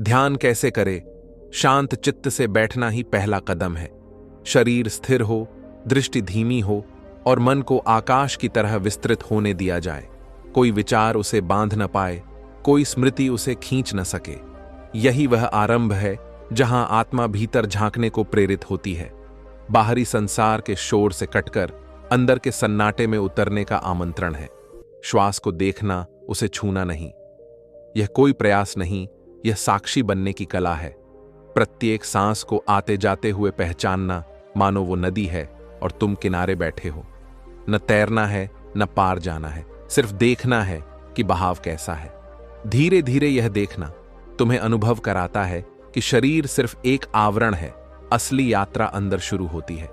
ध्यान कैसे करे? शांत चित्त से बैठना ही पहला कदम है। शरीर स्थिर हो, दृष्टि धीमी हो और मन को आकाश की तरह विस्तृत होने दिया जाए। कोई विचार उसे बांध न पाए, कोई स्मृति उसे खींच न सके। यही वह आरंभ है जहां आत्मा भीतर झांकने को प्रेरित होती है। बाहरी संसार के शोर से कटकर अंदर के सन्नाटे में उतरने का आमंत्रण है। श्वास को देखना, उसे छूना नहीं। यह कोई प्रयास नहीं, यह साक्षी बनने की कला है। प्रत्येक सांस को आते जाते हुए पहचानना, मानो वो नदी है और तुम किनारे बैठे हो। न तैरना है, न पार जाना है, सिर्फ देखना है कि बहाव कैसा है। धीरे धीरे यह देखना तुम्हें अनुभव कराता है कि शरीर सिर्फ एक आवरण है, असली यात्रा अंदर शुरू होती है।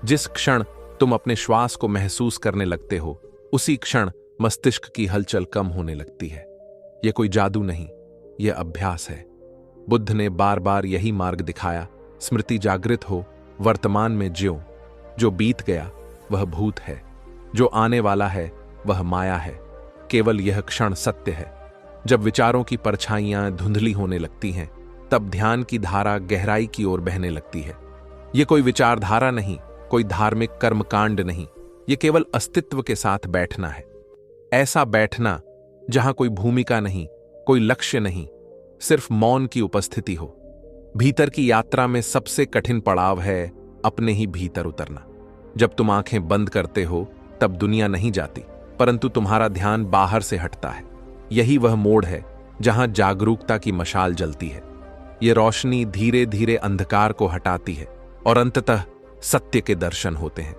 जिस क्षण तुम अपने श्वास को महसूस करने लगते हो, उसी क्षण मस्तिष्क की हलचल कम होने लगती है। यह कोई जादू नहीं, यह अभ्यास है। बुद्ध ने बार बार यही मार्ग दिखाया। स्मृति जागृत हो, वर्तमान में ज्यो। जो बीत गया वह भूत है, जो आने वाला है वह माया है। केवल यह क्षण सत्य है। जब विचारों की परछाइयां धुंधली होने लगती हैं, तब ध्यान की धारा गहराई की ओर बहने लगती है। यह कोई विचारधारा नहीं, कोई धार्मिक कर्मकांड नहीं, यह केवल अस्तित्व के साथ बैठना है। ऐसा बैठना जहां कोई भूमिका नहीं, कोई लक्ष्य नहीं, सिर्फ मौन की उपस्थिति हो। भीतर की यात्रा में सबसे कठिन पड़ाव है अपने ही भीतर उतरना। जब तुम आंखें बंद करते हो तब दुनिया नहीं जाती, परंतु तुम्हारा ध्यान बाहर से हटता है। यही वह मोड़ है जहां जागरूकता की मशाल जलती है। यह रोशनी धीरे धीरे अंधकार को हटाती है और अंततः सत्य के दर्शन होते हैं।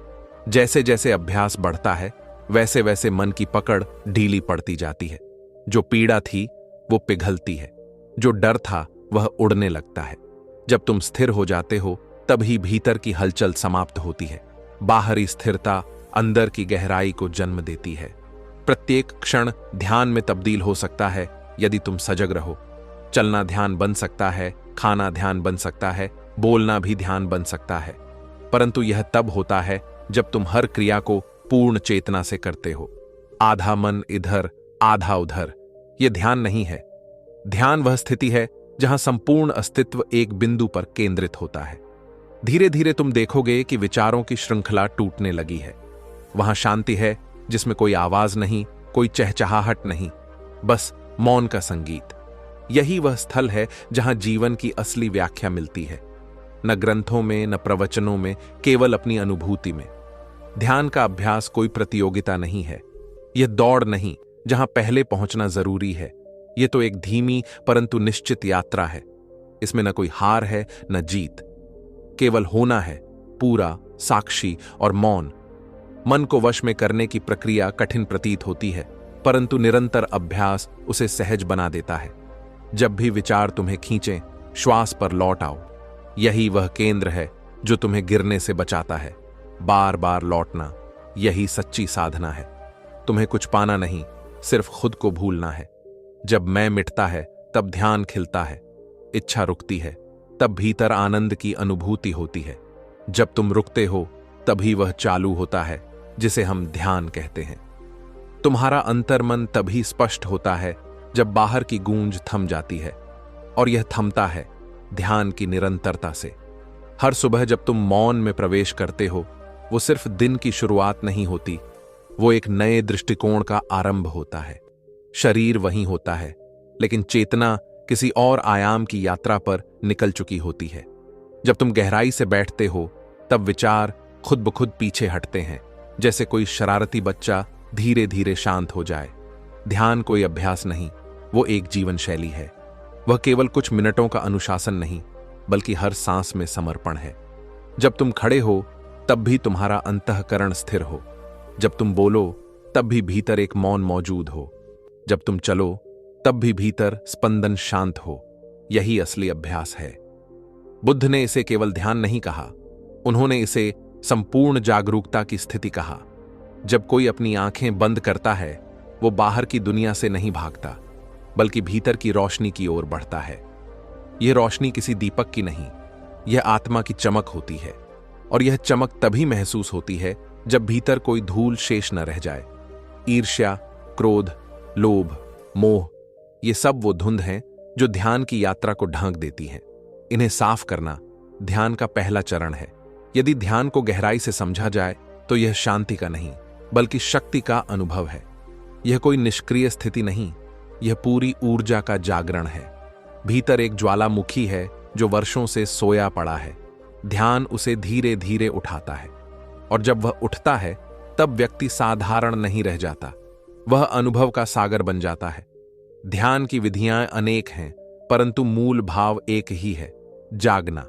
जैसे जैसे अभ्यास बढ़ता है, वैसे वैसे मन की पकड़ ढीली पड़ती जाती है। जो पीड़ा थी वो पिघलती है, जो डर था वह उड़ने लगता है। जब तुम स्थिर हो जाते हो, तभी भीतर की हलचल समाप्त होती है। बाहरी स्थिरता अंदर की गहराई को जन्म देती है। प्रत्येक क्षण ध्यान में तब्दील हो सकता है यदि तुम सजग रहो। चलना ध्यान बन सकता है, खाना ध्यान बन सकता है, बोलना भी ध्यान बन सकता है। परंतु यह तब होता है जब तुम हर क्रिया को पूर्ण चेतना से करते हो। आधा मन इधर, आधा उधर, यह ध्यान नहीं है। ध्यान वह स्थिति है जहां संपूर्ण अस्तित्व एक बिंदु पर केंद्रित होता है। धीरे धीरे तुम देखोगे कि विचारों की श्रृंखला टूटने लगी है। वहां शांति है जिसमें कोई आवाज नहीं, कोई चहचहाहट नहीं, बस मौन का संगीत। यही वह स्थल है जहां जीवन की असली व्याख्या मिलती है। न ग्रंथों में, न प्रवचनों में, केवल अपनी अनुभूति में। ध्यान का अभ्यास कोई प्रतियोगिता नहीं है। यह दौड़ नहीं जहां पहले पहुंचना जरूरी है। यह तो एक धीमी परंतु निश्चित यात्रा है। इसमें न कोई हार है, न जीत। केवल होना है, पूरा, साक्षी और मौन। मन को वश में करने की प्रक्रिया कठिन प्रतीत होती है, परंतु निरंतर अभ्यास उसे सहज बना देता है। जब भी विचार तुम्हें खींचें, श्वास पर लौट आओ। यही वह केंद्र है जो तुम्हें गिरने से बचाता है। बार बार लौटना, यही सच्ची साधना है। तुम्हें कुछ पाना नहीं, सिर्फ खुद को भूलना है। जब मैं मिटता है तब ध्यान खिलता है, इच्छा रुकती है, तब भीतर आनंद की अनुभूति होती है। जब तुम रुकते हो तभी वह चालू होता है जिसे हम ध्यान कहते हैं। तुम्हारा अंतर्मन तभी स्पष्ट होता है जब बाहर की गूंज थम जाती है, और यह थमता है ध्यान की निरंतरता से। हर सुबह जब तुम मौन में प्रवेश करते हो, वो सिर्फ दिन की शुरुआत नहीं होती, वो एक नए दृष्टिकोण का आरंभ होता है। शरीर वहीं होता है, लेकिन चेतना किसी और आयाम की यात्रा पर निकल चुकी होती है। जब तुम गहराई से बैठते हो, तब विचार खुद ब खुद पीछे हटते हैं, जैसे कोई शरारती बच्चा धीरे धीरे शांत हो जाए। ध्यान कोई अभ्यास नहीं, वो एक जीवन शैली है। वह केवल कुछ मिनटों का अनुशासन नहीं, बल्कि हर सांस में समर्पण है। जब तुम खड़े हो, तब भी तुम्हारा अंतःकरण स्थिर हो। जब तुम बोलो, तब भी भीतर एक मौन मौजूद हो। जब तुम चलो, तब भी भीतर स्पंदन शांत हो। यही असली अभ्यास है। बुद्ध ने इसे केवल ध्यान नहीं कहा, उन्होंने इसे संपूर्ण जागरूकता की स्थिति कहा। जब कोई अपनी आंखें बंद करता है, वो बाहर की दुनिया से नहीं भागता, बल्कि भीतर की रोशनी की ओर बढ़ता है। यह रोशनी किसी दीपक की नहीं, यह आत्मा की चमक होती है, और यह चमक तभी महसूस होती है जब भीतर कोई धूल शेष न रह जाए। ईर्ष्या, क्रोध, लोभ, मोह, ये सब वो धुंध हैं जो ध्यान की यात्रा को ढांक देती हैं। इन्हें साफ करना ध्यान का पहला चरण है। यदि ध्यान को गहराई से समझा जाए तो यह शांति का नहीं बल्कि शक्ति का अनुभव है। यह कोई निष्क्रिय स्थिति नहीं, यह पूरी ऊर्जा का जागरण है। भीतर एक ज्वालामुखी है जो वर्षों से सोया पड़ा है। ध्यान उसे धीरे धीरे उठाता है और जब वह उठता है तब व्यक्ति साधारण नहीं रह जाता, वह अनुभव का सागर बन जाता है। ध्यान की विधियां अनेक हैं परंतु मूल भाव एक ही है, जागना।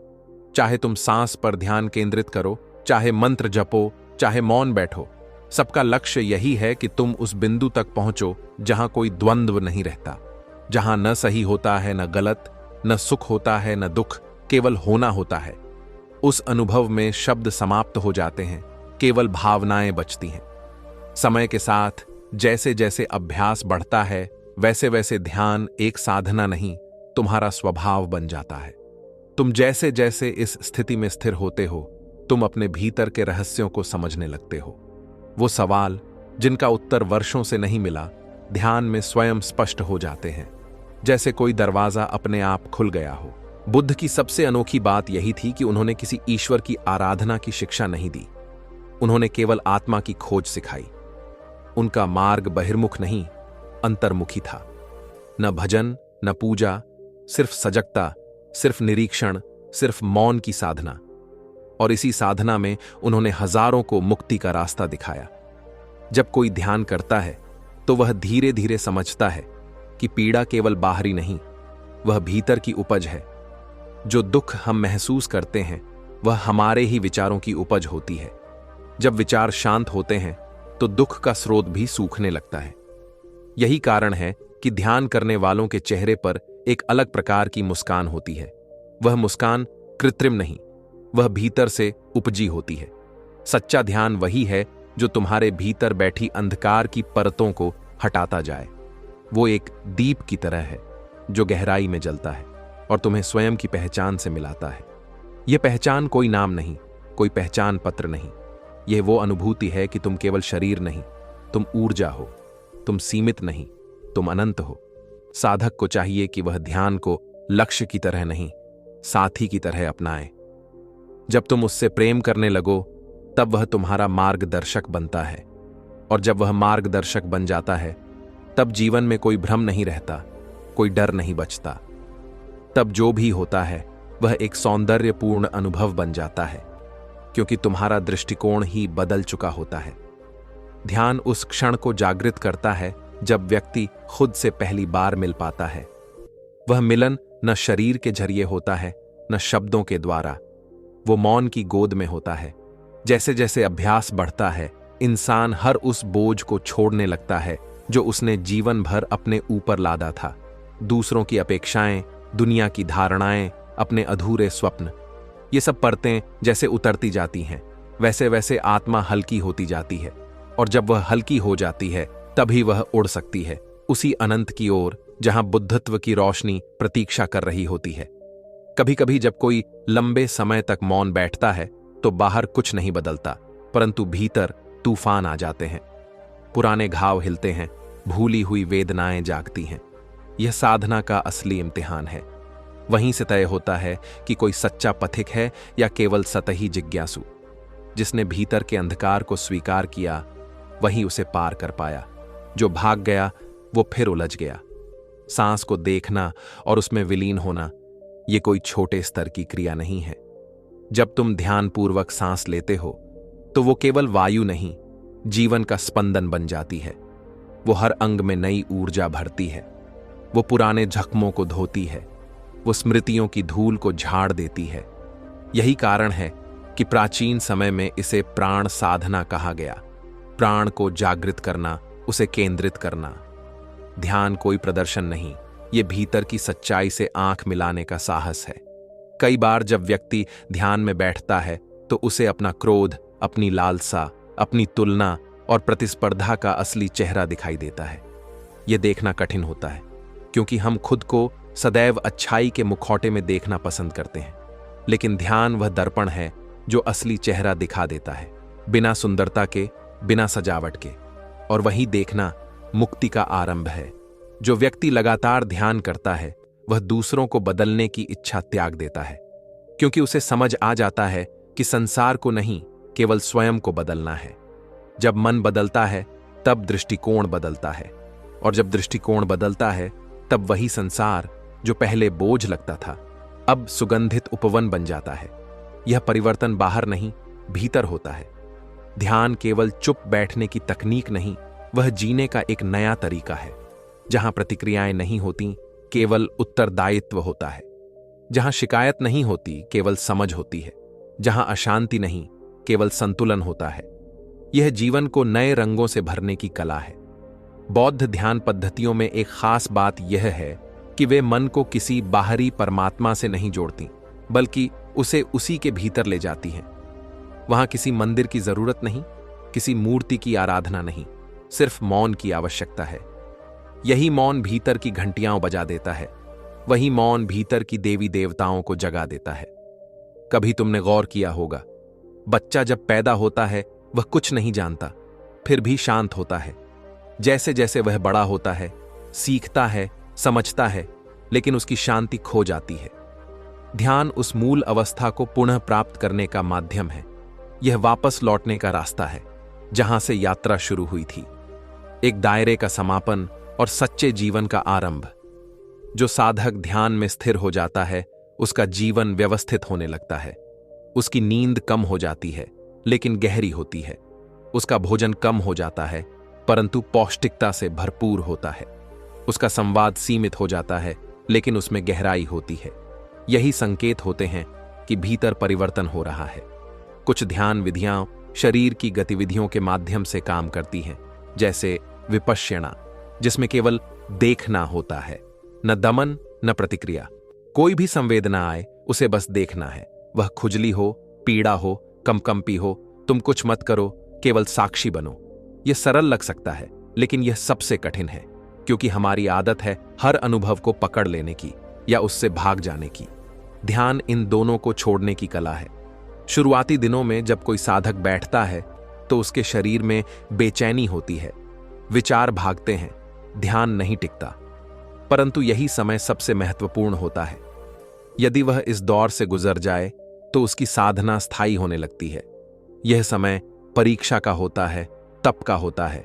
चाहे तुम सांस पर ध्यान केंद्रित करो, चाहे मंत्र जपो, चाहे मौन बैठो, सबका लक्ष्य यही है कि तुम उस बिंदु तक पहुंचो जहां कोई द्वंद्व नहीं रहता, जहां न सही होता है न गलत, न सुख होता है न दुख, केवल होना होता है। उस अनुभव में शब्द समाप्त हो जाते हैं, केवल भावनाएं बचती हैं। समय के साथ जैसे जैसे अभ्यास बढ़ता है वैसे वैसे ध्यान एक साधना नहीं, तुम्हारा स्वभाव बन जाता है। तुम जैसे जैसे इस स्थिति में स्थिर होते हो, तुम अपने भीतर के रहस्यों को समझने लगते हो। वो सवाल जिनका उत्तर वर्षों से नहीं मिला, ध्यान में स्वयं स्पष्ट हो जाते हैं, जैसे कोई दरवाजा अपने आप खुल गया हो। बुद्ध की सबसे अनोखी बात यही थी कि उन्होंने किसी ईश्वर की आराधना की शिक्षा नहीं दी, उन्होंने केवल आत्मा की खोज सिखाई। उनका मार्ग बहिर्मुख नहीं, अंतर्मुखी था। न भजन न पूजा, सिर्फ सजगता, सिर्फ निरीक्षण, सिर्फ मौन की साधना। और इसी साधना में उन्होंने हजारों को मुक्ति का रास्ता दिखाया। जब कोई ध्यान करता है तो वह धीरे धीरे समझता है कि पीड़ा केवल बाहरी नहीं, वह भीतर की उपज है। जो दुख हम महसूस करते हैं वह हमारे ही विचारों की उपज होती है। जब विचार शांत होते हैं तो दुख का स्रोत भी सूखने लगता है। यही कारण है कि ध्यान करने वालों के चेहरे पर एक अलग प्रकार की मुस्कान होती है। वह मुस्कान कृत्रिम नहीं, वह भीतर से उपजी होती है। सच्चा ध्यान वही है जो तुम्हारे भीतर बैठी अंधकार की परतों को हटाता जाए। वो एक दीप की तरह है जो गहराई में जलता है और तुम्हें स्वयं की पहचान से मिलाता है। यह पहचान कोई नाम नहीं, कोई पहचान पत्र नहीं, यह वो अनुभूति है कि तुम केवल शरीर नहीं, तुम ऊर्जा हो, तुम सीमित नहीं, तुम अनंत हो। साधक को चाहिए कि वह ध्यान को लक्ष्य की तरह नहीं, साथी की तरह अपनाए। जब तुम उससे प्रेम करने लगो तब वह तुम्हारा मार्गदर्शक बनता है, और जब वह मार्गदर्शक बन जाता है तब जीवन में कोई भ्रम नहीं रहता, कोई डर नहीं बचता। तब जो भी होता है वह एक सौंदर्यपूर्ण अनुभव बन जाता है, क्योंकि तुम्हारा दृष्टिकोण ही बदल चुका होता है। ध्यान उस क्षण को जागृत करता है जब व्यक्ति खुद से पहली बार मिल पाता है। वह मिलन न शरीर के जरिए होता है न शब्दों के द्वारा, वो मौन की गोद में होता है। जैसे जैसे अभ्यास बढ़ता है इंसान हर उस बोझ को छोड़ने लगता है जो उसने जीवन भर अपने ऊपर लादा था। दूसरों की अपेक्षाएं, दुनिया की धारणाएं, अपने अधूरे स्वप्न, ये सब परतें जैसे उतरती जाती हैं वैसे वैसे आत्मा हल्की होती जाती है, और जब वह हल्की हो जाती है तभी वह उड़ सकती है उसी अनंत की ओर जहां बुद्धत्व की रोशनी प्रतीक्षा कर रही होती है। कभी कभी जब कोई लंबे समय तक मौन बैठता है तो बाहर कुछ नहीं बदलता, परंतु भीतर तूफान आ जाते हैं। पुराने घाव हिलते हैं, भूली हुई वेदनाएं जागती हैं। यह साधना का असली इम्तिहान है। वहीं से तय होता है कि कोई सच्चा पथिक है या केवल सतही जिज्ञासु। जिसने भीतर के अंधकार को स्वीकार किया वही उसे पार कर पाया। जो भाग गया वो फिर उलझ गया। सांस को देखना और उसमें विलीन होना ये कोई छोटे स्तर की क्रिया नहीं है। जब तुम ध्यानपूर्वक सांस लेते हो तो वो केवल वायु नहीं, जीवन का स्पंदन बन जाती है। वो हर अंग में नई ऊर्जा भरती है, वो पुराने जख्मों को धोती है, वो स्मृतियों की धूल को झाड़ देती है। यही कारण है कि प्राचीन समय में इसे प्राण साधना कहा गया। प्राण को जागृत करना, उसे केंद्रित करना। ध्यान कोई प्रदर्शन नहीं, ये भीतर की सच्चाई से आंख मिलाने का साहस है। कई बार जब व्यक्ति ध्यान में बैठता है तो उसे अपना क्रोध, अपनी लालसा, अपनी तुलना और प्रतिस्पर्धा का असली चेहरा दिखाई देता है। यह देखना कठिन होता है क्योंकि हम खुद को सदैव अच्छाई के मुखौटे में देखना पसंद करते हैं, लेकिन ध्यान वह दर्पण है जो असली चेहरा दिखा देता है, बिना सुंदरता के, बिना सजावट के। और वही देखना मुक्ति का आरंभ है। जो व्यक्ति लगातार ध्यान करता है वह दूसरों को बदलने की इच्छा त्याग देता है, क्योंकि उसे समझ आ जाता है कि संसार को नहीं, केवल स्वयं को बदलना है। जब मन बदलता है तब दृष्टिकोण बदलता है, और जब दृष्टिकोण बदलता है तब वही संसार जो पहले बोझ लगता था अब सुगंधित उपवन बन जाता है। यह परिवर्तन बाहर नहीं, भीतर होता है। ध्यान केवल चुप बैठने की तकनीक नहीं, वह जीने का एक नया तरीका है, जहां प्रतिक्रियाएं नहीं होती, केवल उत्तरदायित्व होता है। जहां शिकायत नहीं होती, केवल समझ होती है। जहां अशांति नहीं, केवल संतुलन होता है। यह जीवन को नए रंगों से भरने की कला है। बौद्ध ध्यान पद्धतियों में एक खास बात यह है कि वे मन को किसी बाहरी परमात्मा से नहीं जोड़ती, बल्कि उसे उसी के भीतर ले जाती हैं। वहां किसी मंदिर की जरूरत नहीं, किसी मूर्ति की आराधना नहीं, सिर्फ मौन की आवश्यकता है। यही मौन भीतर की घंटियां बजा देता है, वही मौन भीतर की देवी देवताओं को जगा देता है। कभी तुमने गौर किया होगा, बच्चा जब पैदा होता है वह कुछ नहीं जानता, फिर भी शांत होता है। जैसे जैसे वह बड़ा होता है, सीखता है, समझता है, लेकिन उसकी शांति खो जाती है। ध्यान उस मूल अवस्था को पुनः प्राप्त करने का माध्यम है। यह वापस लौटने का रास्ता है, जहां से यात्रा शुरू हुई थी। एक दायरे का समापन और सच्चे जीवन का आरंभ। जो साधक ध्यान में स्थिर हो जाता है, उसका जीवन व्यवस्थित होने लगता है। उसकी नींद कम हो जाती है, लेकिन गहरी होती है। उसका भोजन कम हो जाता है, परंतु पौष्टिकता से भरपूर होता है। उसका संवाद सीमित हो जाता है, लेकिन उसमें गहराई होती है। यही संकेत होते हैं कि भीतर परिवर्तन हो रहा है। कुछ ध्यान विधियां शरीर की गतिविधियों के माध्यम से काम करती हैं, जैसे विपश्यना, जिसमें केवल देखना होता है, न दमन न प्रतिक्रिया। कोई भी संवेदना आए, उसे बस देखना है। वह खुजली हो, पीड़ा हो, कंपकंपी हो, तुम कुछ मत करो, केवल साक्षी बनो। यह सरल लग सकता है, लेकिन यह सबसे कठिन है, क्योंकि हमारी आदत है हर अनुभव को पकड़ लेने की या उससे भाग जाने की। ध्यान इन दोनों को छोड़ने की कला है। शुरुआती दिनों में जब कोई साधक बैठता है तो उसके शरीर में बेचैनी होती है, विचार भागते हैं, ध्यान नहीं टिकता। परंतु यही समय सबसे महत्वपूर्ण होता है। यदि वह इस दौर से गुजर जाए तो उसकी साधना स्थायी होने लगती है। यह समय परीक्षा का होता है, तप का होता है,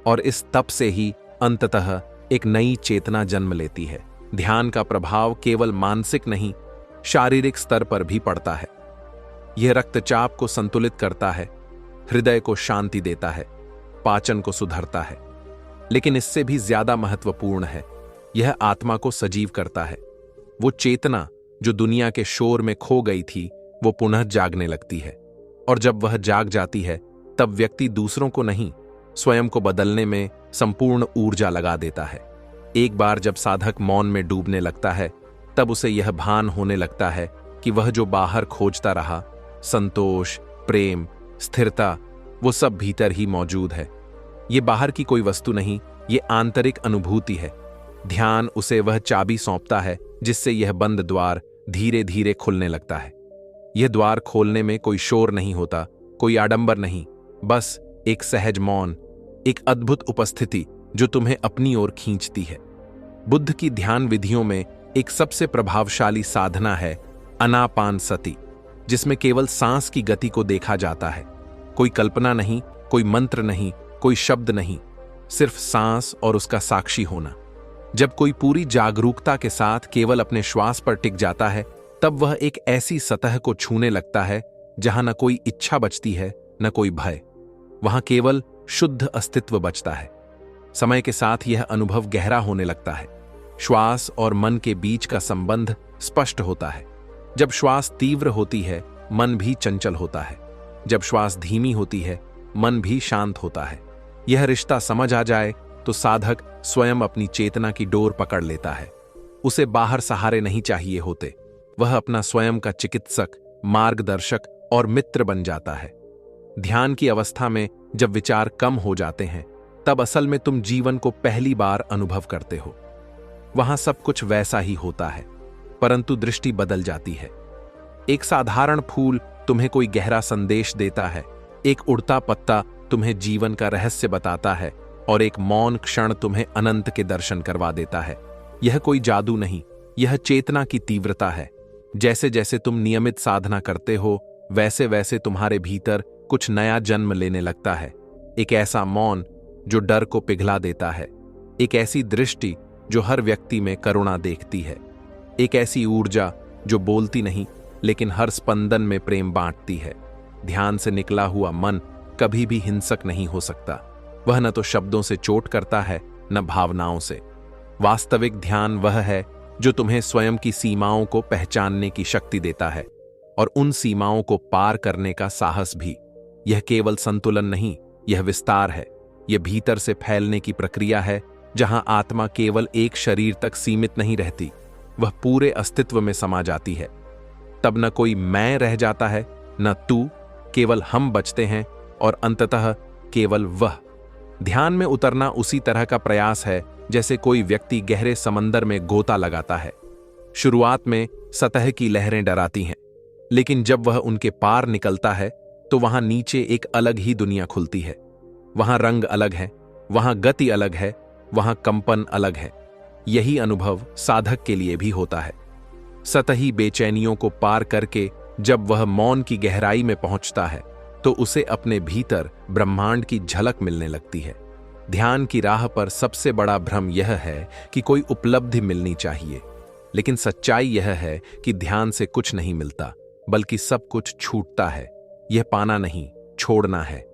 और इस तप से ही अंततः एक नई चेतना जन्म लेती है। ध्यान का प्रभाव केवल मानसिक नहीं, शारीरिक स्तर पर भी पड़ता है। यह रक्तचाप को संतुलित करता है, हृदय को शांति देता है, पाचन को सुधरता है। लेकिन इससे भी ज्यादा महत्वपूर्ण है, यह आत्मा को सजीव करता है। वो चेतना जो दुनिया के शोर में खो गई थी, वो पुनः जागने लगती है। और जब वह जाग जाती है, तब व्यक्ति दूसरों को नहीं, स्वयं को बदलने में संपूर्ण ऊर्जा लगा देता है। एक बार जब साधक मौन में डूबने लगता है, तब उसे यह भान होने लगता है कि वह जो बाहर खोजता रहा, संतोष, प्रेम, स्थिरता, वो सब भीतर ही मौजूद है। ये बाहर की कोई वस्तु नहीं, ये आंतरिक अनुभूति है। ध्यान उसे वह चाबी सौंपता है जिससे यह बंद द्वार धीरे धीरे खुलने लगता है। यह द्वार खोलने में कोई शोर नहीं होता, कोई आडंबर नहीं, बस एक सहज मौन, एक अद्भुत उपस्थिति जो तुम्हें अपनी ओर खींचती है। बुद्ध की ध्यान विधियों में एक सबसे प्रभावशाली साधना है आनापानसति, जिसमें केवल सांस की गति को देखा जाता है। कोई कल्पना नहीं, कोई मंत्र नहीं, कोई शब्द नहीं, सिर्फ सांस और उसका साक्षी होना। जब कोई पूरी जागरूकता के साथ केवल अपने श्वास पर टिक जाता है, तब वह एक ऐसी सतह को छूने लगता है जहां न कोई इच्छा बचती है, न कोई भय। वहां केवल शुद्ध अस्तित्व बचता है। समय के साथ यह अनुभव गहरा होने लगता है। श्वास और मन के बीच का संबंध स्पष्ट होता है। जब श्वास तीव्र होती है, मन भी चंचल होता है। जब श्वास धीमी होती है, मन भी शांत होता है। यह रिश्ता समझ आ जाए तो साधक स्वयं अपनी चेतना की डोर पकड़ लेता है। उसे बाहर सहारे नहीं चाहिए होते। वह अपना स्वयं का चिकित्सक, मार्गदर्शक और मित्र बन जाता है। ध्यान की अवस्था में जब विचार कम हो जाते हैं, तब असल में तुम जीवन को पहली बार अनुभव करते हो। वहां सब कुछ वैसा ही होता है, परंतु दृष्टि बदल जाती है। एक साधारण फूल तुम्हें कोई गहरा संदेश देता है, एक उड़ता पत्ता तुम्हें जीवन का रहस्य बताता है, और एक मौन क्षण तुम्हें अनंत के दर्शन करवा देता है। यह कोई जादू नहीं, यह चेतना की तीव्रता है। जैसे जैसे तुम नियमित साधना करते हो, वैसे वैसे तुम्हारे भीतर कुछ नया जन्म लेने लगता है। एक ऐसा मौन जो डर को पिघला देता है, एक ऐसी दृष्टि जो हर व्यक्ति में करुणा देखती है, एक ऐसी ऊर्जा जो बोलती नहीं लेकिन हर स्पंदन में प्रेम बांटती है। ध्यान से निकला हुआ मन कभी भी हिंसक नहीं हो सकता। वह न तो शब्दों से चोट करता है, न भावनाओं से। वास्तविक ध्यान वह है जो तुम्हें स्वयं की सीमाओं को पहचानने की शक्ति देता है और उन सीमाओं को पार करने का साहस भी। यह केवल संतुलन नहीं, यह विस्तार है। यह भीतर से फैलने की प्रक्रिया है, जहां आत्मा केवल एक शरीर तक सीमित नहीं रहती, वह पूरे अस्तित्व में समा जाती है। तब न कोई मैं रह जाता है, न तू, केवल हम बचते हैं और अंततः केवल वह। ध्यान में उतरना उसी तरह का प्रयास है जैसे कोई व्यक्ति गहरे समंदर में गोता लगाता है। शुरुआत में सतह की लहरें डराती हैं, लेकिन जब वह उनके पार निकलता है तो वहां नीचे एक अलग ही दुनिया खुलती है। वहां रंग अलग है, वहां गति अलग है, वहां कंपन अलग है। यही अनुभव साधक के लिए भी होता है। सतही बेचैनियों को पार करके जब वह मौन की गहराई में पहुंचता है तो उसे अपने भीतर ब्रह्मांड की झलक मिलने लगती है। ध्यान की राह पर सबसे बड़ा भ्रम यह है कि कोई उपलब्धि मिलनी चाहिए, लेकिन सच्चाई यह है कि ध्यान से कुछ नहीं मिलता, बल्कि सब कुछ छूटता है। यह पाना नहीं, छोड़ना है।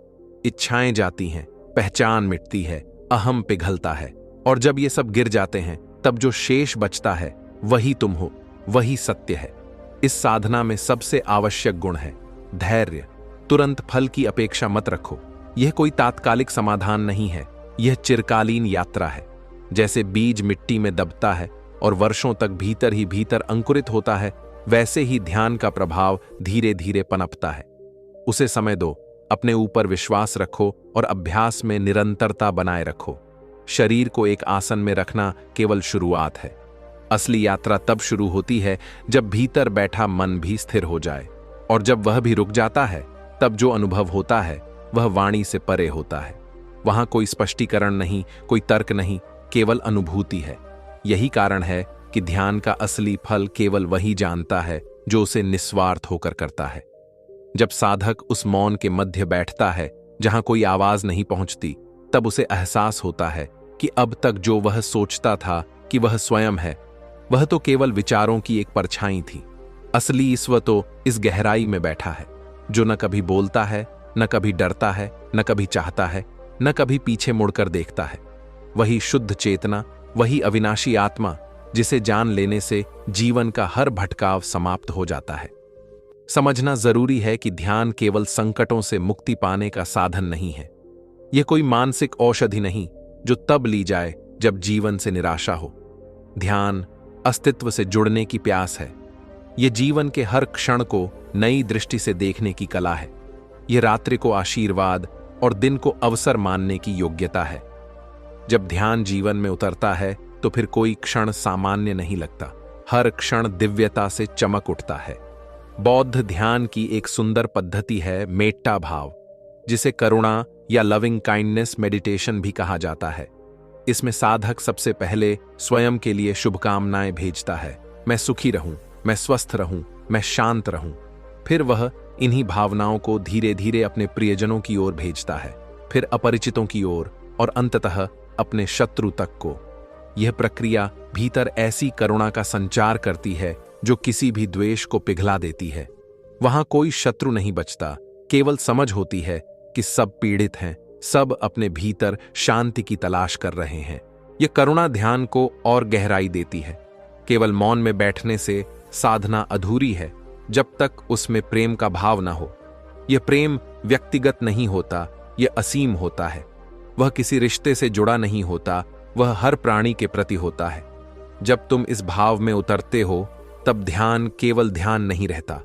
इच्छाएं जाती हैं, पहचान मिटती है, अहम पिघलता है, और जब ये सब गिर जाते हैं तब जो शेष बचता है वही तुम हो, वही सत्य है। इस साधना में सबसे आवश्यक गुण है धैर्य। तुरंत फल की अपेक्षा मत रखो। यह कोई तात्कालिक समाधान नहीं है, यह चिरकालीन यात्रा है। जैसे बीज मिट्टी में दबता है और वर्षों तक भीतर ही भीतर अंकुरित होता है, वैसे ही ध्यान का प्रभाव धीरे धीरे पनपता है। उसे समय दो, अपने ऊपर विश्वास रखो और अभ्यास में निरंतरता बनाए रखो। शरीर को एक आसन में रखना केवल शुरुआत है। असली यात्रा तब शुरू होती है जब भीतर बैठा मन भी स्थिर हो जाए, और जब वह भी रुक जाता है तब जो अनुभव होता है वह वाणी से परे होता है। वहां कोई स्पष्टीकरण नहीं, कोई तर्क नहीं, केवल अनुभूति है। यही कारण है कि ध्यान का असली फल केवल वही जानता है जो उसे निस्वार्थ होकर करता है। जब साधक उस मौन के मध्य बैठता है जहां कोई आवाज नहीं पहुंचती, तब उसे एहसास होता है कि अब तक जो वह सोचता था कि वह स्वयं है, वह तो केवल विचारों की एक परछाई थी। असली ईश्वर तो इस गहराई में बैठा है, जो न कभी बोलता है, न कभी डरता है, न कभी चाहता है, न कभी पीछे मुड़कर देखता है। वही शुद्ध चेतना, वही अविनाशी आत्मा जिसे जान लेने से जीवन का हर भटकाव समाप्त हो जाता है। समझना जरूरी है कि ध्यान केवल संकटों से मुक्ति पाने का साधन नहीं है। यह कोई मानसिक औषधि नहीं जो तब ली जाए जब जीवन से निराशा हो। ध्यान अस्तित्व से जुड़ने की प्यास है। यह जीवन के हर क्षण को नई दृष्टि से देखने की कला है। यह रात्रि को आशीर्वाद और दिन को अवसर मानने की योग्यता है। जब ध्यान जीवन में उतरता है तो फिर कोई क्षण सामान्य नहीं लगता, हर क्षण दिव्यता से चमक उठता है। बौद्ध ध्यान की एक सुंदर पद्धति है मेट्टा भाव, जिसे करुणा या लविंग काइंडनेस मेडिटेशन भी कहा जाता है। इसमें साधक सबसे पहले स्वयं के लिए शुभकामनाएं भेजता है। मैं सुखी रहूं, मैं स्वस्थ रहूं, मैं शांत रहूं। फिर वह इन्हीं भावनाओं को धीरे धीरे अपने प्रियजनों की ओर भेजता है, फिर अपरिचितों की ओर और अंततः अपने शत्रु तक को। यह प्रक्रिया भीतर ऐसी करुणा का संचार करती है जो किसी भी द्वेष को पिघला देती है। वहां कोई शत्रु नहीं बचता, केवल समझ होती है कि सब पीड़ित हैं, सब अपने भीतर शांति की तलाश कर रहे हैं। यह करुणा ध्यान को और गहराई देती है। केवल मौन में बैठने से साधना अधूरी है जब तक उसमें प्रेम का भाव न हो। यह प्रेम व्यक्तिगत नहीं होता, यह असीम होता है। वह किसी रिश्ते से जुड़ा नहीं होता, वह हर प्राणी के प्रति होता है। जब तुम इस भाव में उतरते हो तब ध्यान केवल ध्यान नहीं रहता,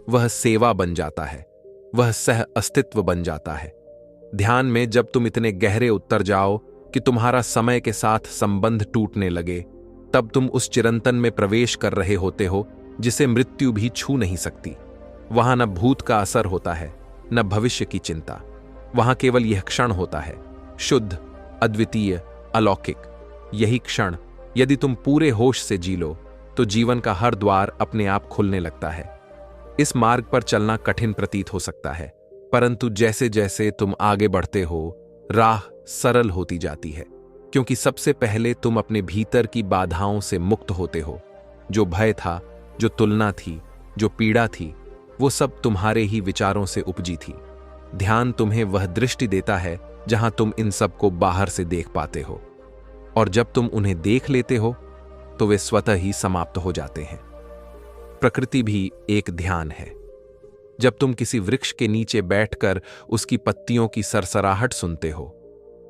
वह सेवा बन जाता है, वह सह अस्तित्व बन जाता है। ध्यान में जब तुम इतने गहरे उतर जाओ कि तुम्हारा समय के साथ संबंध टूटने लगे, तब तुम उस चिरंतन में प्रवेश कर रहे होते हो जिसे मृत्यु भी छू नहीं सकती। वहां न भूत का असर होता है, न भविष्य की चिंता। वहां केवल यह क्षण होता है, शुद्ध, अद्वितीय, अलौकिक। यही क्षण यदि तुम पूरे होश से जी लो तो जीवन का हर द्वार अपने आप खुलने लगता है। इस मार्ग पर चलना कठिन प्रतीत हो सकता है, परंतु जैसे जैसे तुम आगे बढ़ते हो, राह सरल होती जाती है, क्योंकि सबसे पहले तुम अपने भीतर की बाधाओं से मुक्त होते हो। जो भय था, जो तुलना थी, जो पीड़ा थी, वो सब तुम्हारे ही विचारों से उपजी थी। ध्यान तुम्हें वह दृष्टि देता है जहां तुम इन सब को बाहर से देख पाते हो, और जब तुम उन्हें देख लेते हो तो वे स्वतः ही समाप्त हो जाते हैं। प्रकृति भी एक ध्यान है। जब तुम किसी वृक्ष के नीचे बैठकर उसकी पत्तियों की सरसराहट सुनते हो,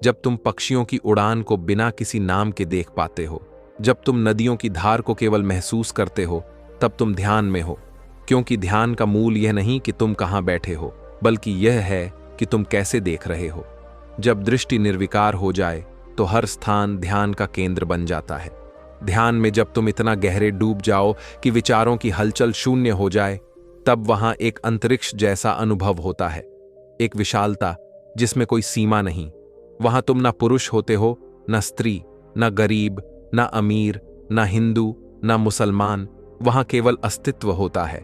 जब तुम पक्षियों की उड़ान को बिना किसी नाम के देख पाते हो, जब तुम नदियों की धार को केवल महसूस करते हो, तब तुम ध्यान में हो। क्योंकि ध्यान का मूल यह नहीं कि तुम कहां बैठे हो, बल्कि यह है कि तुम कैसे देख रहे हो। जब दृष्टि निर्विकार हो जाए तो हर स्थान ध्यान का केंद्र बन जाता है। ध्यान में जब तुम इतना गहरे डूब जाओ कि विचारों की हलचल शून्य हो जाए, तब वहां एक अंतरिक्ष जैसा अनुभव होता है, एक विशालता जिसमें कोई सीमा नहीं। वहां तुम न पुरुष होते हो, न स्त्री, न गरीब, न अमीर, न हिंदू, न मुसलमान। वहां केवल अस्तित्व होता है,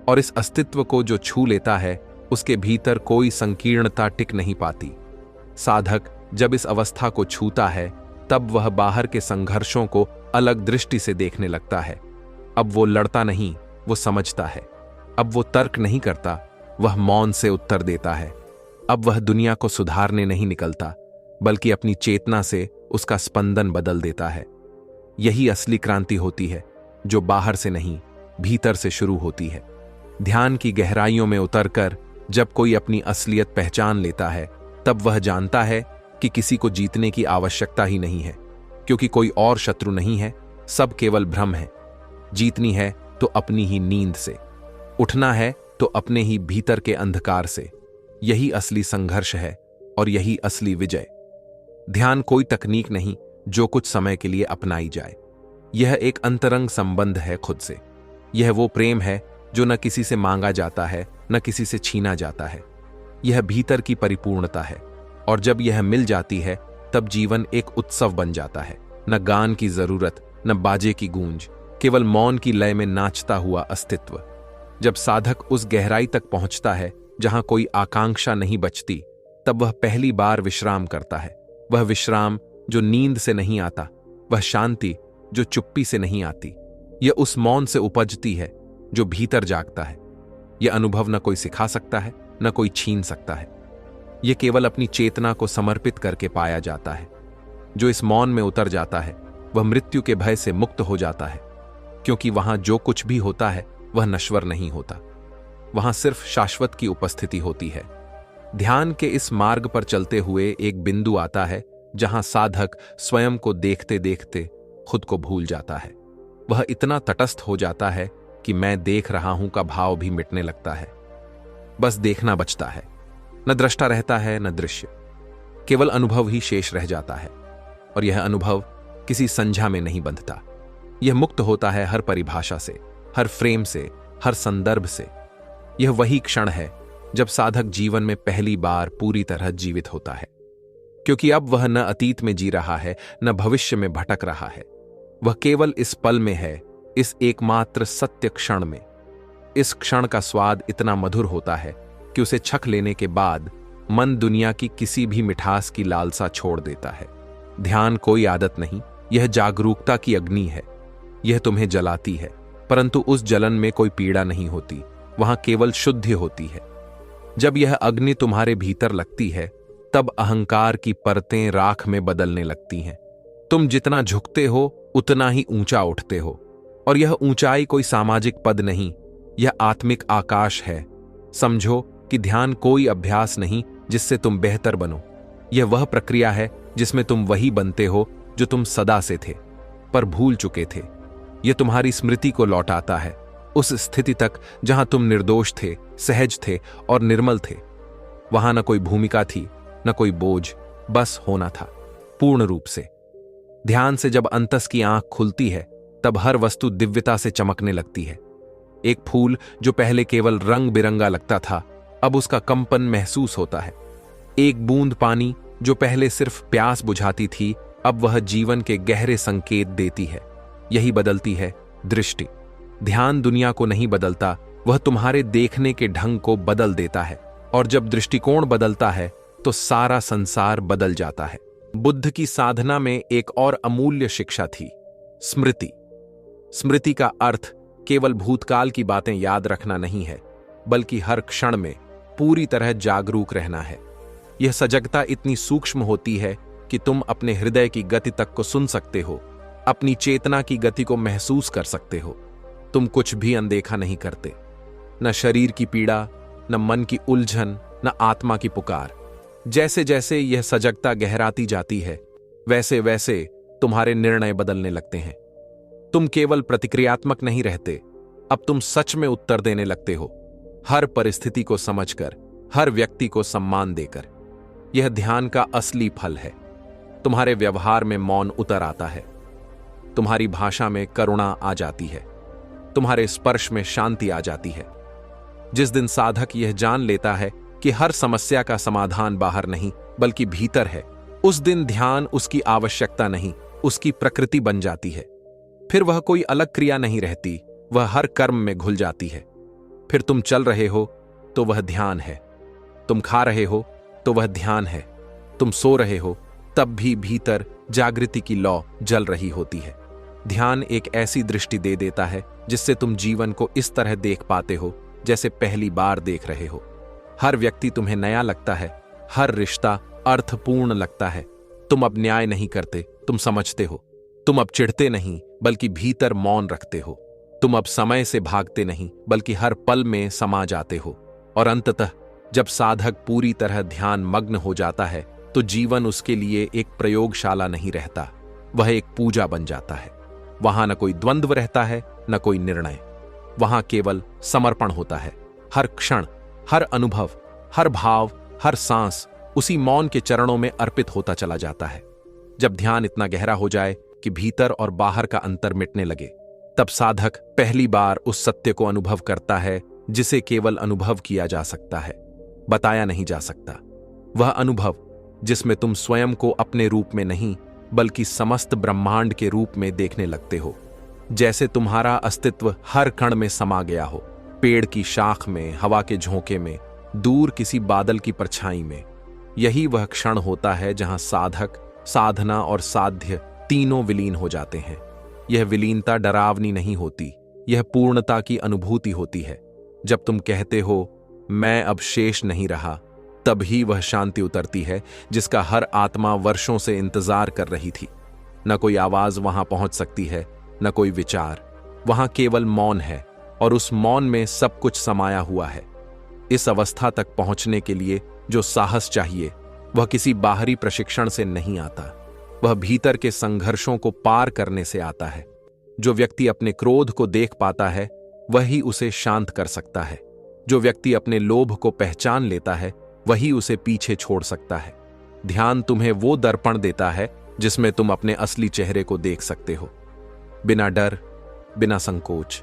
और इस अस्तित्व को जो छू लेता है उसके भीतर कोई संकीर्णता टिक नहीं पाती। साधक जब इस अवस्था को छूता है, तब वह बाहर के संघर्षों को अलग दृष्टि से देखने लगता है। अब वो लड़ता नहीं, वो समझता है। अब वो तर्क नहीं करता, वह मौन से उत्तर देता है। अब वह दुनिया को सुधारने नहीं निकलता, बल्कि अपनी चेतना से उसका स्पंदन बदल देता है। यही असली क्रांति होती है, जो बाहर से नहीं, भीतर से शुरू होती है। ध्यान की गहराइयों में उतरकर जब कोई अपनी असलियत पहचान लेता है, तब वह जानता है कि किसी को जीतने की आवश्यकता ही नहीं है, क्योंकि कोई और शत्रु नहीं है, सब केवल भ्रम है। जीतनी है तो अपनी ही नींद से, उठना है तो अपने ही भीतर के अंधकार से। यही असली संघर्ष है और यही असली विजय। ध्यान कोई तकनीक नहीं जो कुछ समय के लिए अपनाई जाए। यह एक अंतरंग संबंध है खुद से। यह वो प्रेम है जो न किसी से मांगा जाता है, न किसी से छीना जाता है। यह भीतर की परिपूर्णता है, और जब यह मिल जाती है तब जीवन एक उत्सव बन जाता है। न गान की जरूरत, न बाजे की गूंज, केवल मौन की लय में नाचता हुआ अस्तित्व। जब साधक उस गहराई तक पहुंचता है जहां कोई आकांक्षा नहीं बचती, तब वह पहली बार विश्राम करता है। वह विश्राम जो नींद से नहीं आता, वह शांति जो चुप्पी से नहीं आती। यह उस मौन से उपजती है जो भीतर जागता है। यह अनुभव न कोई सिखा सकता है, न कोई छीन सकता है। यह केवल अपनी चेतना को समर्पित करके पाया जाता है। जो इस मौन में उतर जाता है, वह मृत्यु के भय से मुक्त हो जाता है, क्योंकि वहां जो कुछ भी होता है वह नश्वर नहीं होता। वहां सिर्फ शाश्वत की उपस्थिति होती है। ध्यान के इस मार्ग पर चलते हुए एक बिंदु आता है जहां साधक स्वयं को देखते देखते खुद को भूल जाता है। वह इतना तटस्थ हो जाता है कि मैं देख रहा हूं का भाव भी मिटने लगता है। बस देखना बचता है। न दृष्टा रहता है, न दृश्य। केवल अनुभव ही शेष रह जाता है, और यह अनुभव किसी संज्ञा में नहीं बंधता। यह मुक्त होता है हर परिभाषा से, हर फ्रेम से, हर संदर्भ से। यह वही क्षण है जब साधक जीवन में पहली बार पूरी तरह जीवित होता है, क्योंकि अब वह न अतीत में जी रहा है, न भविष्य में भटक रहा है। वह केवल इस पल में है, इस एकमात्र सत्य क्षण में। इस क्षण का स्वाद इतना मधुर होता है कि उसे छक लेने के बाद मन दुनिया की किसी भी मिठास की लालसा छोड़ देता है। ध्यान कोई आदत नहीं, यह जागरूकता की अग्नि है। यह तुम्हें जलाती है, परंतु उस जलन में कोई पीड़ा नहीं होती, वहां केवल शुद्धि होती है। जब यह अग्नि तुम्हारे भीतर लगती है, तब अहंकार की परतें राख में बदलने लगती हैं। तुम जितना झुकते हो उतना ही ऊंचा उठते हो, और यह ऊंचाई कोई सामाजिक पद नहीं, यह आत्मिक आकाश है। समझो कि ध्यान कोई अभ्यास नहीं जिससे तुम बेहतर बनो। यह वह प्रक्रिया है जिसमें तुम वही बनते हो जो तुम सदा से थे, पर भूल चुके थे। यह तुम्हारी स्मृति को लौटाता है, उस स्थिति तक जहां तुम निर्दोष थे, सहज थे और निर्मल थे। वहां न कोई भूमिका थी, न कोई बोझ, बस होना था, पूर्ण रूप से। ध्यान से जब अंतस की आंख खुलती है, तब हर वस्तु दिव्यता से चमकने लगती है। एक फूल जो पहले केवल रंग बिरंगा लगता था, अब उसका कंपन महसूस होता है। एक बूंद पानी जो पहले सिर्फ प्यास बुझाती थी, अब वह जीवन के गहरे संकेत देती है। यही बदलती है दृष्टि। ध्यान दुनिया को नहीं बदलता, वह तुम्हारे देखने के ढंग को बदल देता है, और जब दृष्टिकोण बदलता है तो सारा संसार बदल जाता है। बुद्ध की साधना में एक और अमूल्य शिक्षा थी, स्मृति। स्मृति का अर्थ केवल भूतकाल की बातें याद रखना नहीं है, बल्कि हर क्षण में पूरी तरह जागरूक रहना है। यह सजगता इतनी सूक्ष्म होती है कि तुम अपने हृदय की गति तक को सुन सकते हो, अपनी चेतना की गति को महसूस कर सकते हो। तुम कुछ भी अनदेखा नहीं करते, न शरीर की पीड़ा, न मन की उलझन, न आत्मा की पुकार। जैसे जैसे यह सजगता गहराती जाती है, वैसे वैसे तुम्हारे निर्णय बदलने लगते हैं। तुम केवल प्रतिक्रियात्मक नहीं रहते, अब तुम सच में उत्तर देने लगते हो, हर परिस्थिति को समझकर, हर व्यक्ति को सम्मान देकर। यह ध्यान का असली फल है। तुम्हारे व्यवहार में मौन उतर आता है, तुम्हारी भाषा में करुणा आ जाती है, तुम्हारे स्पर्श में शांति आ जाती है। जिस दिन साधक यह जान लेता है कि हर समस्या का समाधान बाहर नहीं बल्कि भीतर है, उस दिन ध्यान उसकी आवश्यकता नहीं, उसकी प्रकृति बन जाती है। फिर वह कोई अलग क्रिया नहीं रहती, वह हर कर्म में घुल जाती है। फिर तुम चल रहे हो तो वह ध्यान है, तुम खा रहे हो तो वह ध्यान है, तुम सो रहे हो तब भी भीतर जागृति की लौ जल रही होती है। ध्यान एक ऐसी दृष्टि दे देता है जिससे तुम जीवन को इस तरह देख पाते हो जैसे पहली बार देख रहे हो। हर व्यक्ति तुम्हें नया लगता है, हर रिश्ता अर्थपूर्ण लगता है। तुम अब न्याय नहीं करते, तुम समझते हो। तुम अब चिढ़ते नहीं बल्कि भीतर मौन रखते हो। तुम अब समय से भागते नहीं बल्कि हर पल में समा जाते हो। और अंततः जब साधक पूरी तरह ध्यान मग्न हो जाता है तो जीवन उसके लिए एक प्रयोगशाला नहीं रहता, वह एक पूजा बन जाता है। वहां न कोई द्वंद्व रहता है, न कोई निर्णय। वहां केवल समर्पण होता है। हर क्षण, हर अनुभव, हर भाव, हर सांस उसी मौन के चरणों में अर्पित होता चला जाता है। जब ध्यान इतना गहरा हो जाए कि भीतर और बाहर का अंतर मिटने लगे, तब साधक पहली बार उस सत्य को अनुभव करता है जिसे केवल अनुभव किया जा सकता है, बताया नहीं जा सकता। वह अनुभव जिसमें तुम स्वयं को अपने रूप में नहीं बल्कि समस्त ब्रह्मांड के रूप में देखने लगते हो, जैसे तुम्हारा अस्तित्व हर कण में समा गया हो, पेड़ की शाख में, हवा के झोंके में, दूर किसी बादल की परछाई में। यही वह क्षण होता है जहां साधक, साधना और साध्य तीनों विलीन हो जाते हैं। यह विलीनता डरावनी नहीं होती, यह पूर्णता की अनुभूति होती है। जब तुम कहते हो मैं अब शेष नहीं रहा, तभी वह शांति उतरती है जिसका हर आत्मा वर्षों से इंतजार कर रही थी। न कोई आवाज वहां पहुंच सकती है, न कोई विचार। वहां केवल मौन है, और उस मौन में सब कुछ समाया हुआ है। इस अवस्था तक पहुंचने के लिए जो साहस चाहिए, वह किसी बाहरी प्रशिक्षण से नहीं आता, वह भीतर के संघर्षों को पार करने से आता है। जो व्यक्ति अपने क्रोध को देख पाता है, वही उसे शांत कर सकता है। जो व्यक्ति अपने लोभ को पहचान लेता है, वही उसे पीछे छोड़ सकता है। ध्यान तुम्हें वो दर्पण देता है जिसमें तुम अपने असली चेहरे को देख सकते हो, बिना डर, बिना संकोच।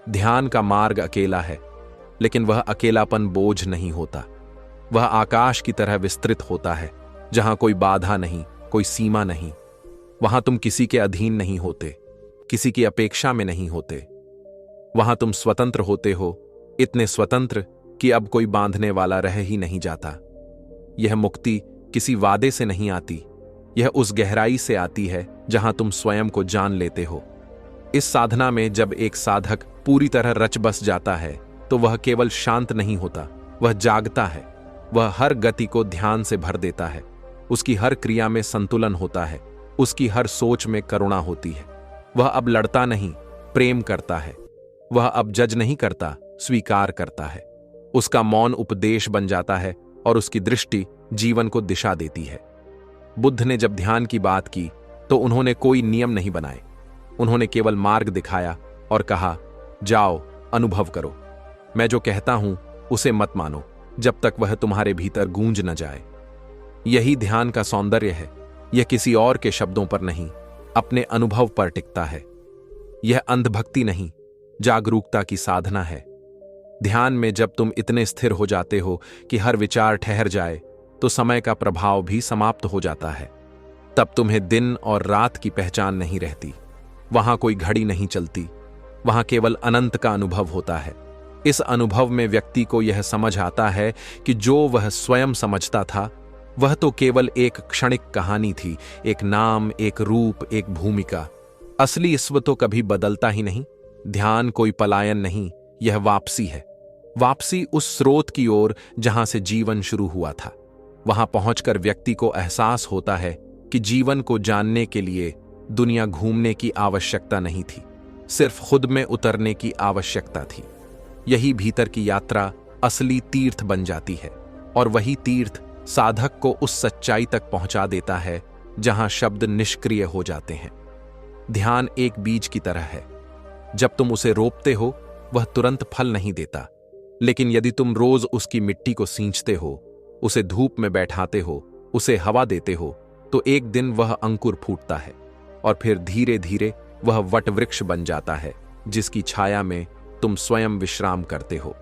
ध्यान का मार्ग अकेला है, लेकिन वह अकेलापन बोझ नहीं होता। वह आकाश की तरह विस्तृत होता है, जहां कोई बाधा नहीं, कोई सीमा नहीं। वहां तुम किसी के अधीन नहीं होते, किसी की अपेक्षा में नहीं होते। वहां तुम स्वतंत्र होते हो, इतने स्वतंत्र कि अब कोई बांधने वाला रह ही नहीं जाता। यह मुक्ति किसी वादे से नहीं आती, यह उस गहराई से आती है जहां तुम स्वयं को जान लेते हो। इस साधना में जब एक साधक पूरी तरह रच बस जाता है, तो वह केवल शांत नहीं होता, वह जागता है। वह हर गति को ध्यान से भर देता है, उसकी हर क्रिया में संतुलन होता है, उसकी हर सोच में करुणा होती है। वह अब लड़ता नहीं, प्रेम करता है। वह अब जज नहीं करता, स्वीकार करता है। उसका मौन उपदेश बन जाता है और उसकी दृष्टि जीवन को दिशा देती है। बुद्ध ने जब ध्यान की बात की तो उन्होंने कोई नियम नहीं बनाए, उन्होंने केवल मार्ग दिखाया और कहा, जाओ, अनुभव करो। मैं जो कहता हूं उसे मत मानो जब तक वह तुम्हारे भीतर गूंज न जाए। यही ध्यान का सौंदर्य है। यह किसी और के शब्दों पर नहीं, अपने अनुभव पर टिकता है। यह अंधभक्ति नहीं, जागरूकता की साधना है। ध्यान में जब तुम इतने स्थिर हो जाते हो कि हर विचार ठहर जाए, तो समय का प्रभाव भी समाप्त हो जाता है। तब तुम्हें दिन और रात की पहचान नहीं रहती। वहां कोई घड़ी नहीं चलती, वहां केवल अनंत का अनुभव होता है। इस अनुभव में व्यक्ति को यह समझ आता है कि जो वह स्वयं समझता था वह तो केवल एक क्षणिक कहानी थी, एक नाम, एक रूप, एक भूमिका। असली ईश्वर तो कभी बदलता ही नहीं। ध्यान कोई पलायन नहीं, यह वापसी है। वापसी उस स्रोत की ओर जहां से जीवन शुरू हुआ था। वहां पहुंचकर व्यक्ति को एहसास होता है कि जीवन को जानने के लिए दुनिया घूमने की आवश्यकता नहीं थी, सिर्फ खुद में उतरने की आवश्यकता थी। यही भीतर की यात्रा असली तीर्थ बन जाती है, और वही तीर्थ साधक को उस सच्चाई तक पहुंचा देता है जहां शब्द निष्क्रिय हो जाते हैं। ध्यान एक बीज की तरह है। जब तुम उसे रोपते हो वह तुरंत फल नहीं देता, लेकिन यदि तुम रोज उसकी मिट्टी को सींचते हो, उसे धूप में बैठाते हो, उसे हवा देते हो, तो एक दिन वह अंकुर फूटता है और फिर धीरे धीरे वह वटवृक्ष बन जाता है जिसकी छाया में तुम स्वयं विश्राम करते हो।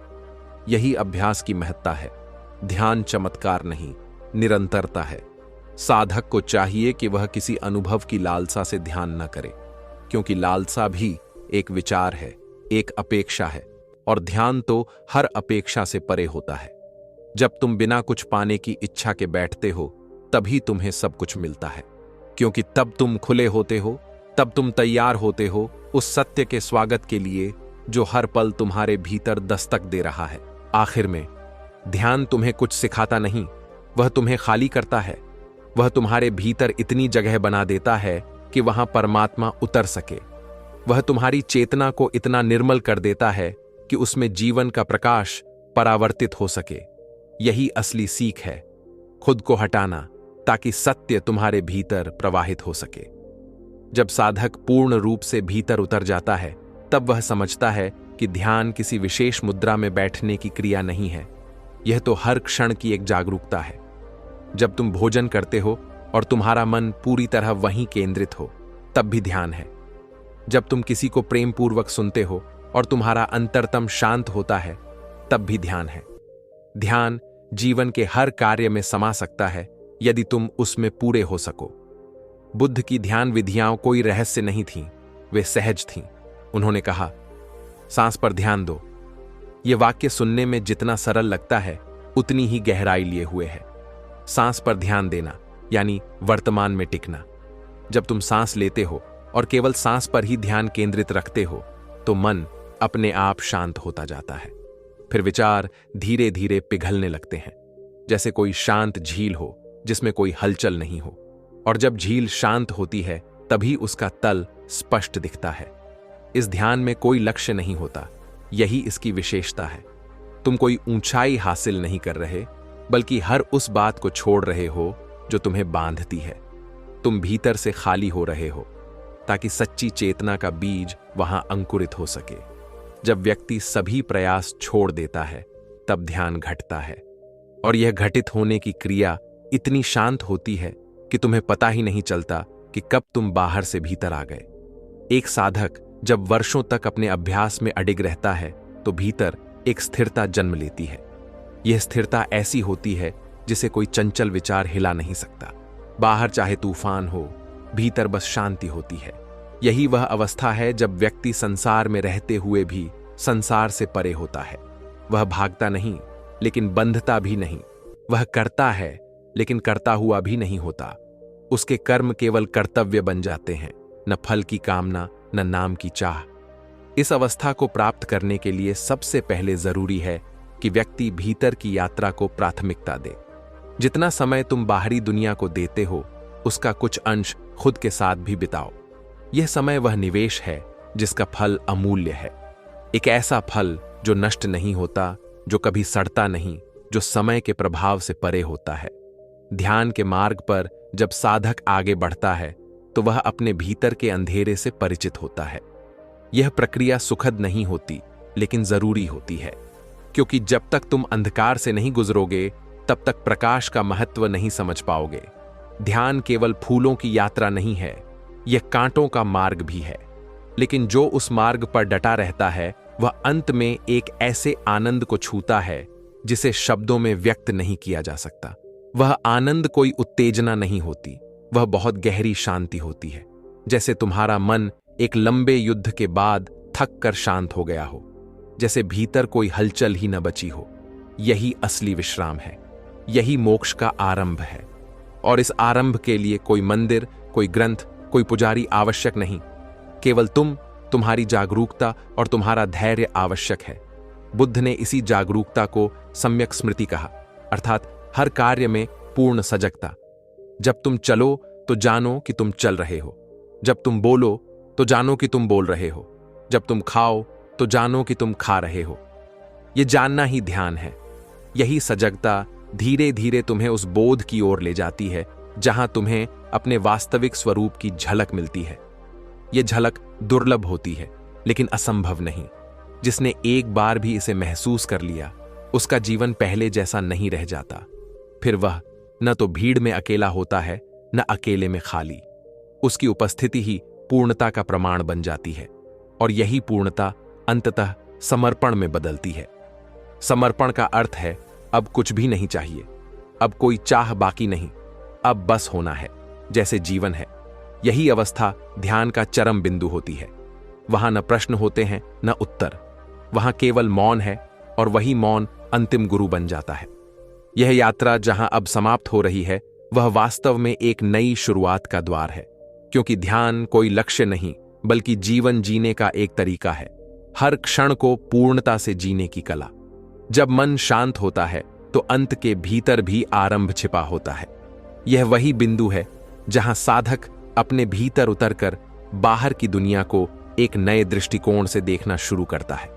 यही अभ्यास की महत्ता है। ध्यान चमत्कार नहीं, निरंतरता है। साधक को चाहिए कि वह किसी अनुभव की लालसा से ध्यान न करे, क्योंकि लालसा भी एक विचार है, एक अपेक्षा है, और ध्यान तो हर अपेक्षा से परे होता है। जब तुम बिना कुछ पाने की इच्छा के बैठते हो तभी तुम्हें सब कुछ मिलता है, क्योंकि तब तुम खुले होते हो, तब तुम तैयार होते हो उस सत्य के स्वागत के लिए जो हर पल तुम्हारे भीतर दस्तक दे रहा है। आखिर में ध्यान तुम्हें कुछ सिखाता नहीं, वह तुम्हें खाली करता है। वह तुम्हारे भीतर इतनी जगह बना देता है कि वहां परमात्मा उतर सके। वह तुम्हारी चेतना को इतना निर्मल कर देता है कि उसमें जीवन का प्रकाश परावर्तित हो सके। यही असली सीख है, खुद को हटाना ताकि सत्य तुम्हारे भीतर प्रवाहित हो सके। जब साधक पूर्ण रूप से भीतर उतर जाता है तब वह समझता है कि ध्यान किसी विशेष मुद्रा में बैठने की क्रिया नहीं है, यह तो हर क्षण की एक जागरूकता है। जब तुम भोजन करते हो और तुम्हारा मन पूरी तरह वहीं केंद्रित हो तब भी ध्यान है। जब तुम किसी को प्रेम पूर्वक सुनते हो और तुम्हारा अंतरतम शांत होता है तब भी ध्यान है। ध्यान जीवन के हर कार्य में समा सकता है यदि तुम उसमें पूरे हो सको। बुद्ध की ध्यान विधियां कोई रहस्य नहीं थीं, वे सहज थीं। उन्होंने कहा, सांस पर ध्यान दो। यह वाक्य सुनने में जितना सरल लगता है उतनी ही गहराई लिए हुए है। सांस पर ध्यान देना यानी वर्तमान में टिकना। जब तुम सांस लेते हो और केवल सांस पर ही ध्यान केंद्रित रखते हो तो मन अपने आप शांत होता जाता है। फिर विचार धीरे धीरे पिघलने लगते हैं, जैसे कोई शांत झील हो जिसमें कोई हलचल नहीं हो। और जब झील शांत होती है तभी उसका तल स्पष्ट दिखता है। इस ध्यान में कोई लक्ष्य नहीं होता, यही इसकी विशेषता है। तुम कोई ऊंचाई हासिल नहीं कर रहे, बल्कि हर उस बात को छोड़ रहे हो जो तुम्हें बांधती है। तुम भीतर से खाली हो रहे हो ताकि सच्ची चेतना का बीज वहां अंकुरित हो सके। जब व्यक्ति सभी प्रयास छोड़ देता है तब ध्यान घटता है, और यह घटित होने की क्रिया इतनी शांत होती है कि तुम्हें पता ही नहीं चलता कि कब तुम बाहर से भीतर आ गए। एक साधक जब वर्षों तक अपने अभ्यास में अडिग रहता है तो भीतर एक स्थिरता जन्म लेती है। यह स्थिरता ऐसी होती है जिसे कोई चंचल विचार हिला नहीं सकता। बाहर चाहे तूफान हो, भीतर बस शांति होती है। यही वह अवस्था है जब व्यक्ति संसार में रहते हुए भी संसार से परे होता है। वह भागता नहीं लेकिन बंधता भी नहीं। वह करता है लेकिन करता हुआ भी नहीं होता। उसके कर्म केवल कर्तव्य बन जाते हैं, न फल की कामना, न नाम की चाह। इस अवस्था को प्राप्त करने के लिए सबसे पहले जरूरी है कि व्यक्ति भीतर की यात्रा को प्राथमिकता दे। जितना समय तुम बाहरी दुनिया को देते हो उसका कुछ अंश खुद के साथ भी बिताओ। यह समय वह निवेश है जिसका फल अमूल्य है। एक ऐसा फल जो नष्ट नहीं होता, जो कभी सड़ता नहीं, जो समय के प्रभाव से परे होता है। ध्यान के मार्ग पर जब साधक आगे बढ़ता है तो वह अपने भीतर के अंधेरे से परिचित होता है। यह प्रक्रिया सुखद नहीं होती लेकिन जरूरी होती है, क्योंकि जब तक तुम अंधकार से नहीं गुजरोगे तब तक प्रकाश का महत्व नहीं समझ पाओगे। ध्यान केवल फूलों की यात्रा नहीं है, यह कांटों का मार्ग भी है। लेकिन जो उस मार्ग पर डटा रहता है वह अंत में एक ऐसे आनंद को छूता है जिसे शब्दों में व्यक्त नहीं किया जा सकता। वह आनंद कोई उत्तेजना नहीं होती, वह बहुत गहरी शांति होती है। जैसे तुम्हारा मन एक लंबे युद्ध के बाद थक कर शांत हो गया हो, जैसे भीतर कोई हलचल ही न बची हो। यही असली विश्राम है, यही मोक्ष का आरंभ है। और इस आरंभ के लिए कोई मंदिर, कोई ग्रंथ, कोई पुजारी आवश्यक नहीं। केवल तुम्हारी जागरूकता और तुम्हारा धैर्य आवश्यक है। बुद्ध ने इसी जागरूकता को सम्यक स्मृति कहा, अर्थात हर कार्य में पूर्ण सजगता। जब तुम चलो तो जानो कि तुम चल रहे हो, जब तुम बोलो तो जानो कि तुम बोल रहे हो, जब तुम खाओ तो जानो कि तुम खा रहे हो। यह जानना ही ध्यान है। यही सजगता धीरे धीरे तुम्हें उस बोध की ओर ले जाती है जहां तुम्हें अपने वास्तविक स्वरूप की झलक मिलती है। यह झलक दुर्लभ होती है लेकिन असंभव नहीं। जिसने एक बार भी इसे महसूस कर लिया, उसका जीवन पहले जैसा नहीं रह जाता। फिर वह न तो भीड़ में अकेला होता है, न अकेले में खाली। उसकी उपस्थिति ही पूर्णता का प्रमाण बन जाती है, और यही पूर्णता अंततः समर्पण में बदलती है। समर्पण का अर्थ है अब कुछ भी नहीं चाहिए, अब कोई चाह बाकी नहीं, अब बस होना है जैसे जीवन है। यही अवस्था ध्यान का चरम बिंदु होती है। वहां न प्रश्न होते हैं न उत्तर, वहां केवल मौन है, और वही मौन अंतिम गुरु बन जाता है। यह यात्रा जहां अब समाप्त हो रही है, वह वास्तव में एक नई शुरुआत का द्वार है, क्योंकि ध्यान कोई लक्ष्य नहीं बल्कि जीवन जीने का एक तरीका है। हर क्षण को पूर्णता से जीने की कला। जब मन शांत होता है तो अंत के भीतर भी आरंभ छिपा होता है। यह वही बिंदु है जहां साधक अपने भीतर उतरकर बाहर की दुनिया को एक नए दृष्टिकोण से देखना शुरू करता है।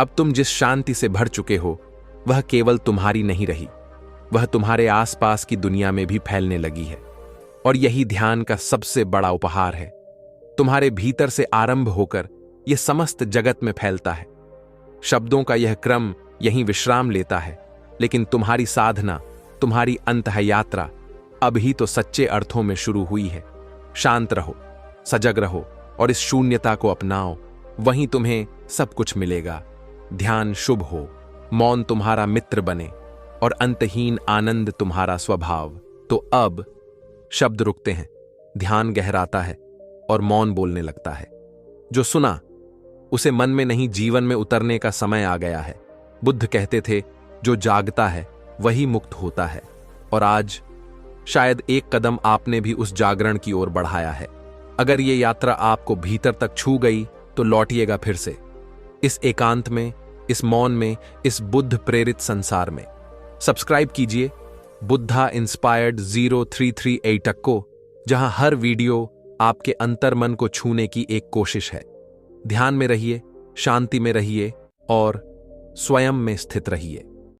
अब तुम जिस शांति से भर चुके हो, वह केवल तुम्हारी नहीं रही, वह तुम्हारे आसपास की दुनिया में भी फैलने लगी है। और यही ध्यान का सबसे बड़ा उपहार है। तुम्हारे भीतर से आरंभ होकर यह समस्त जगत में फैलता है। शब्दों का यह क्रम यहीं विश्राम लेता है, लेकिन तुम्हारी साधना, तुम्हारी अंतः यात्रा अभी तो सच्चे अर्थों में शुरू हुई है। शांत रहो, सजग रहो और इस शून्यता को अपनाओ, वहीं तुम्हें सब कुछ मिलेगा। ध्यान शुभ हो, मौन तुम्हारा मित्र बने और अंतहीन आनंद तुम्हारा स्वभाव। तो अब शब्द रुकते हैं, ध्यान गहराता है और मौन बोलने लगता है। जो सुना उसे मन में नहीं जीवन में उतरने का समय आ गया है। बुद्ध कहते थे, जो जागता है वही मुक्त होता है। और आज शायद एक कदम आपने भी उस जागरण की ओर बढ़ाया है। अगर ये यात्रा आपको भीतर तक छू गई तो लौटिएगा फिर से, इस एकांत में, इस मौन में, इस बुद्ध प्रेरित संसार में। सब्सक्राइब कीजिए बुद्धा इंस्पायर्ड 0338 को, जहां हर वीडियो आपके अंतर्मन को छूने की एक कोशिश है। ध्यान में रहिए, शांति में रहिए और स्वयं में स्थित रहिए।